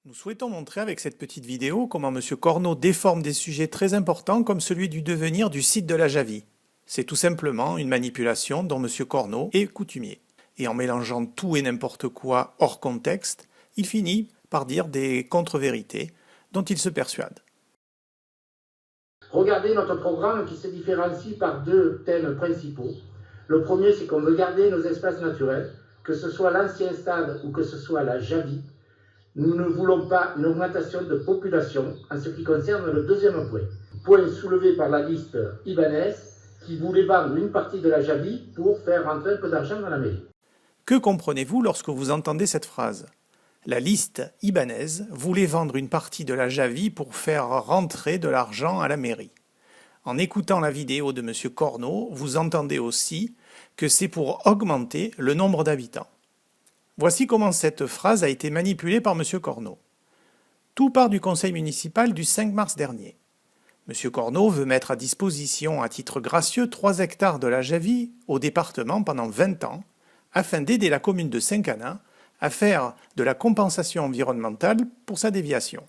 Nous souhaitons montrer avec cette petite vidéo comment M. Corneau déforme des sujets très importants comme celui du devenir du site de la Javie. C'est tout simplement une manipulation dont M. Corneau est coutumier. Et en mélangeant tout et n'importe quoi hors contexte, il finit par dire des contre-vérités dont il se persuade. Regardez notre programme qui se différencie par deux thèmes principaux. Le premier, c'est qu'on veut garder nos espaces naturels, que ce soit l'ancien stade ou que ce soit la Javie. Nous ne voulons pas une augmentation de population en ce qui concerne le deuxième point. Point soulevé par la liste Ibanez qui voulait vendre une partie de la Javie pour faire rentrer un peu d'argent dans la mairie. Que comprenez-vous lorsque vous entendez cette phrase ? La liste Ibanez voulait vendre une partie de la Javie pour faire rentrer de l'argent à la mairie. En écoutant la vidéo de M. Corneau, vous entendez aussi que c'est pour augmenter le nombre d'habitants. Voici comment cette phrase a été manipulée par M. Corneau. Tout part du conseil municipal du 5 mars dernier. M. Corneau veut mettre à disposition à titre gracieux 3 hectares de la Javie au département pendant 20 ans, afin d'aider la commune de Saint-Quentin à faire de la compensation environnementale pour sa déviation.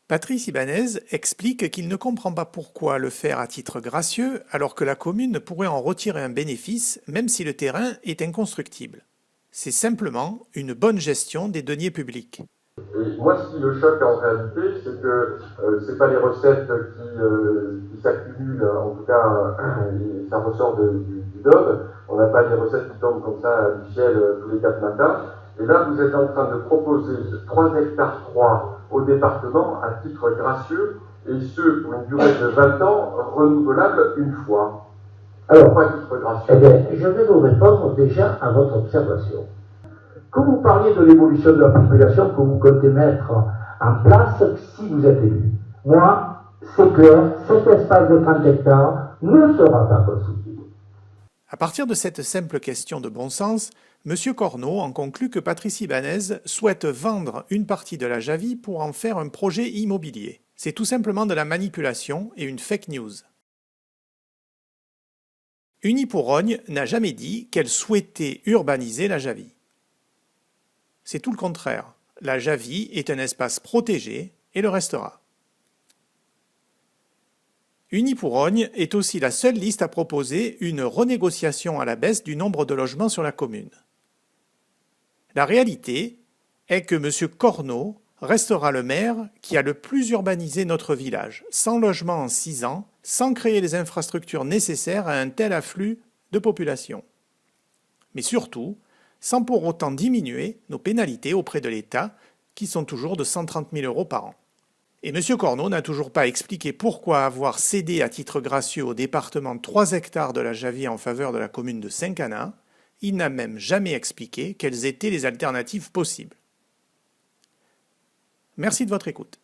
Patrice Ibanez explique qu'il ne comprend pas pourquoi le faire à titre gracieux alors que la commune pourrait en retirer un bénéfice même si le terrain est inconstructible. C'est simplement une bonne gestion des deniers publics. Et moi, ce qui me choque en réalité, c'est que c'est pas les recettes qui s'accumulent, en tout cas, ça ressort du DOB. On n'a pas des recettes qui tombent comme ça à Michel tous les 4 matins. Et là, vous êtes en train de proposer 3 hectares 3 au département à titre gracieux, et ce pour une durée de 20 ans, renouvelable une fois. Alors, eh bien, je vais vous répondre déjà à votre observation. Quand vous parliez de l'évolution de la population que vous comptez mettre en place si vous êtes élu, moi, c'est clair, cet espace de 30 hectares ne sera pas constitué. À partir de cette simple question de bon sens, M. Corneau en conclut que Patrice Ibanez souhaite vendre une partie de la Javie pour en faire un projet immobilier. C'est tout simplement de la manipulation et une fake news. Unipourrogne n'a jamais dit qu'elle souhaitait urbaniser la Javie. C'est tout le contraire. La Javie est un espace protégé et le restera. Unipourrogne est aussi la seule liste à proposer une renégociation à la baisse du nombre de logements sur la commune. La réalité est que M. Corneau restera le maire qui a le plus urbanisé notre village, sans logement en 6 ans, sans créer les infrastructures nécessaires à un tel afflux de population. Mais surtout, sans pour autant diminuer nos pénalités auprès de l'État, qui sont toujours de 130 000 € par an. Et M. Corneau n'a toujours pas expliqué pourquoi avoir cédé à titre gracieux au département 3 hectares de la Javie en faveur de la commune de Saint-Quentin. Il n'a même jamais expliqué quelles étaient les alternatives possibles. Merci de votre écoute.